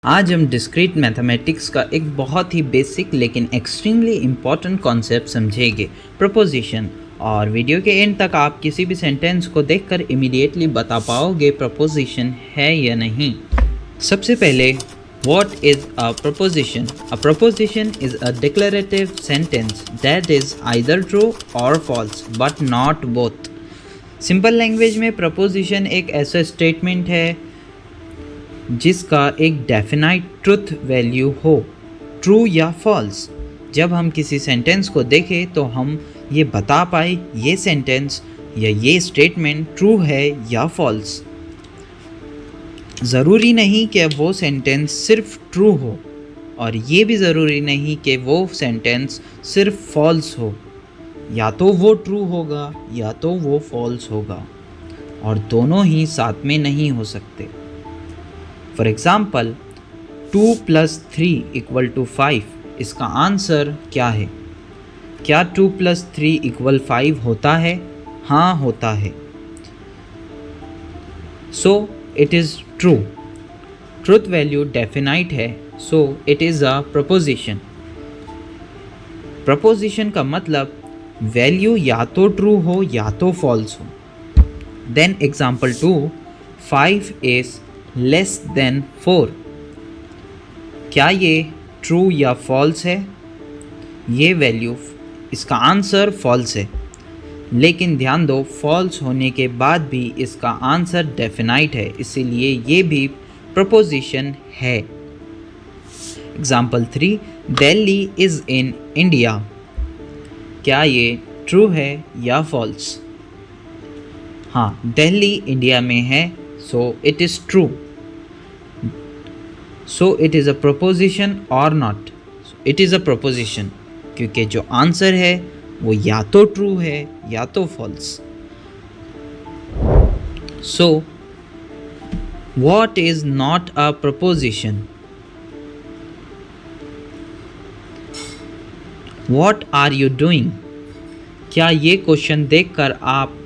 आज हम discrete mathematics का एक बहुत ही बेसिक लेकिन एक्सट्रीमली इम्पॉर्टेंट कॉन्सेप्ट समझेंगे, प्रपोजिशन। और वीडियो के एंड तक आप किसी भी सेंटेंस को देखकर इमीडिएटली बता पाओगे प्रपोजिशन है या नहीं। सबसे पहले, what is a proposition? A proposition is a declarative sentence that is either true or false but not both. Simple language में प्रपोजिशन एक ऐसा स्टेटमेंट है जिसका एक डेफिनाइट ट्रुथ वैल्यू हो, ट्रू या फॉल्स। जब हम किसी सेंटेंस को देखें तो हम ये बता पाए ये सेंटेंस या ये स्टेटमेंट ट्रू है या फॉल्स। ज़रूरी नहीं कि वो सेंटेंस सिर्फ ट्रू हो और ये भी ज़रूरी नहीं कि वो सेंटेंस सिर्फ फॉल्स हो। या तो वो ट्रू होगा या तो वो फॉल्स होगा, और दोनों ही साथ में नहीं हो सकते। फॉर एग्ज़ाम्पल, 2 + 3 = 5, इसका आंसर क्या है? क्या 2 + 3 = 5 होता है? हाँ, होता है। So it is true. Truth value definite है, so it is a proposition. Proposition का मतलब वैल्यू या तो ट्रू हो या तो फॉल्स हो। Then example 2, 5 is less than 4। क्या ये ट्रू या फॉल्स है? ये वैल्यू, इसका आंसर फॉल्स है। लेकिन ध्यान दो, फॉल्स होने के बाद भी इसका आंसर डेफिनाइट है, इसीलिए ये भी प्रपोजिशन है। Example 3, Delhi is in India. क्या ये ट्रू है या फॉल्स? हाँ, दिल्ली इंडिया में है, so it is true. So it is a proposition or not? It is a proposition, क्योंकि जो आंसर है वो या तो ट्रू है या तो false. So what is not a proposition? What are you doing? क्या ये क्वेश्चन देखकर आप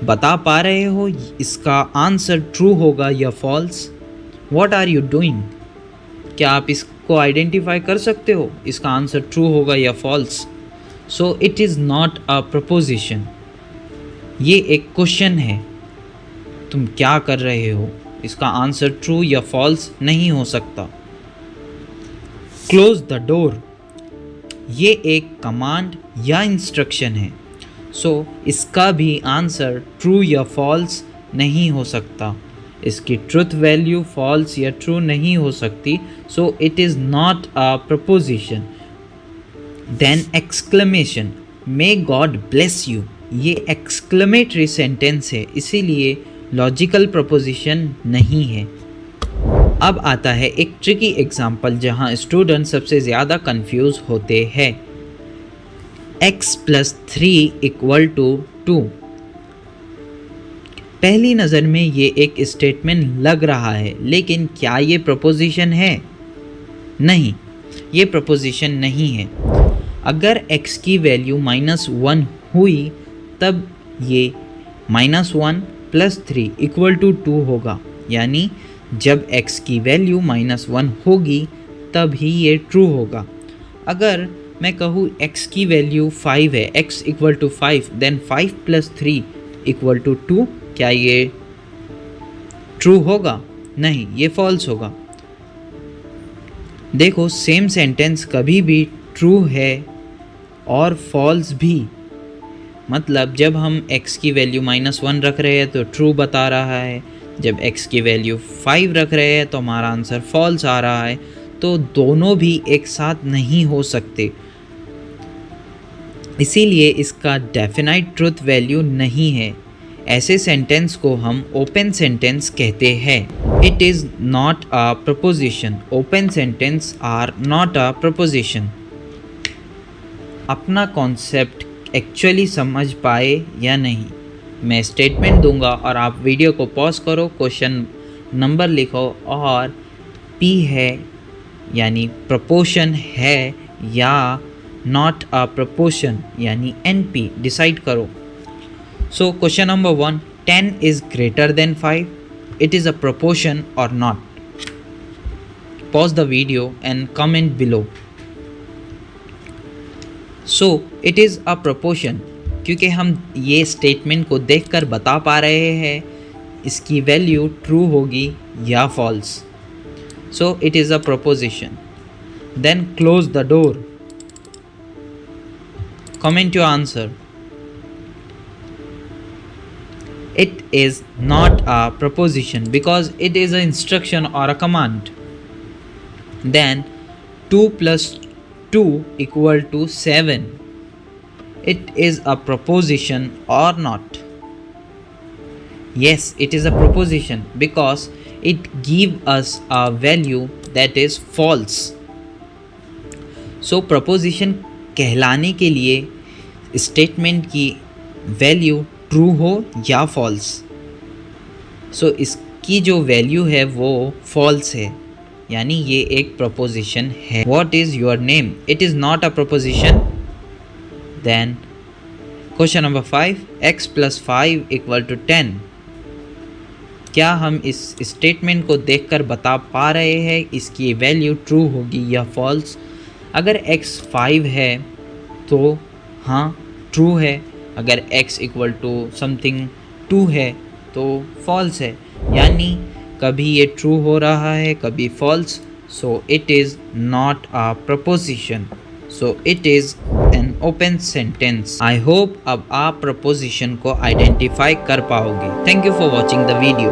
बता पा रहे हो इसका आंसर ट्रू होगा या false? What are you doing? क्या आप इसको आइडेंटिफाई कर सकते हो इसका आंसर ट्रू होगा या false? So it is not a proposition. ये एक क्वेश्चन है, तुम क्या कर रहे हो, इसका आंसर ट्रू या फॉल्स नहीं हो सकता। क्लोज द डोर, ये एक कमांड या इंस्ट्रक्शन है, सो इसका भी आंसर ट्रू या फॉल्स नहीं हो सकता। इसकी ट्रुथ वैल्यू फॉल्स या ट्रू नहीं हो सकती, so it is not a proposition. Then exclamation, may God bless you, ये एक्सक्लेमेटरी सेंटेंस है, इसीलिए लॉजिकल प्रपोजिशन नहीं है। अब आता है एक ट्रिकी एग्जाम्पल जहाँ स्टूडेंट सबसे ज़्यादा कंफ्यूज होते हैं। x + 3 = 2। पहली नज़र में ये एक स्टेटमेंट लग रहा है, लेकिन क्या ये प्रपोजिशन है? नहीं, ये प्रपोजिशन नहीं है। अगर x की वैल्यू -1 हुई तब ये -1 + 3 = 2 होगा, यानी जब x की वैल्यू -1 होगी तब ही ये ट्रू होगा। अगर मैं कहूँ x की वैल्यू 5 है, x = 5, देन 5 + 3 = 2, क्या ये ट्रू होगा? नहीं, ये फॉल्स होगा। देखो, सेम सेंटेंस कभी भी ट्रू है और फॉल्स भी। मतलब जब हम x की वैल्यू -1 रख रहे हैं तो ट्रू बता रहा है, जब x की वैल्यू 5 रख रहे हैं तो हमारा आंसर फॉल्स आ रहा है। तो दोनों भी एक साथ नहीं हो सकते, इसीलिए इसका डेफिनाइट ट्रुथ वैल्यू नहीं है। ऐसे सेंटेंस को हम ओपन सेंटेंस कहते हैं। It is not a proposition. Open sentence are not a proposition. अपना कॉन्सेप्ट एक्चुअली समझ पाए या नहीं? मैं स्टेटमेंट दूंगा और आप वीडियो को पॉज करो, क्वेश्चन नंबर लिखो और P है यानी प्रपोर्शन है या नॉट अ प्रपोर्शन यानी NP डिसाइड करो। So question number 1, 10 is greater than 5, it is a proportion or not? pause the video and comment below. So it is a proportion, क्योंकि हम ये स्टेटमेंट को देखकर बता पा रहे हैं इसकी वैल्यू ट्रू होगी या false. So it is a proposition. Then close the door. Comment your answer. It is not a proposition because it is an instruction or a command. Then 2 plus 2 equal to 7. It is a proposition or not? Yes, it is a proposition because it gives us a value that is false. So proposition कहलाने के लिए statement की value true हो या false. सो इसकी जो value है वो फॉल्स है, यानी ये एक प्रपोजिशन है. What is your name? It is not a proposition. Then question number 5, x + 5 = 10. क्या हम इस स्टेटमेंट को देखकर बता पा रहे हैं इसकी वैल्यू ट्रू होगी या फॉल्स? अगर x 5 है तो हाँ ट्रू है. अगर x = समथिंग 2 है तो फॉल्स है, यानी कभी ये ट्रू हो रहा है कभी false. So it is not a proposition. So it is an open sentence. I hope अब आप प्रपोजिशन को आइडेंटिफाई कर पाओगे. Thank you for watching the video.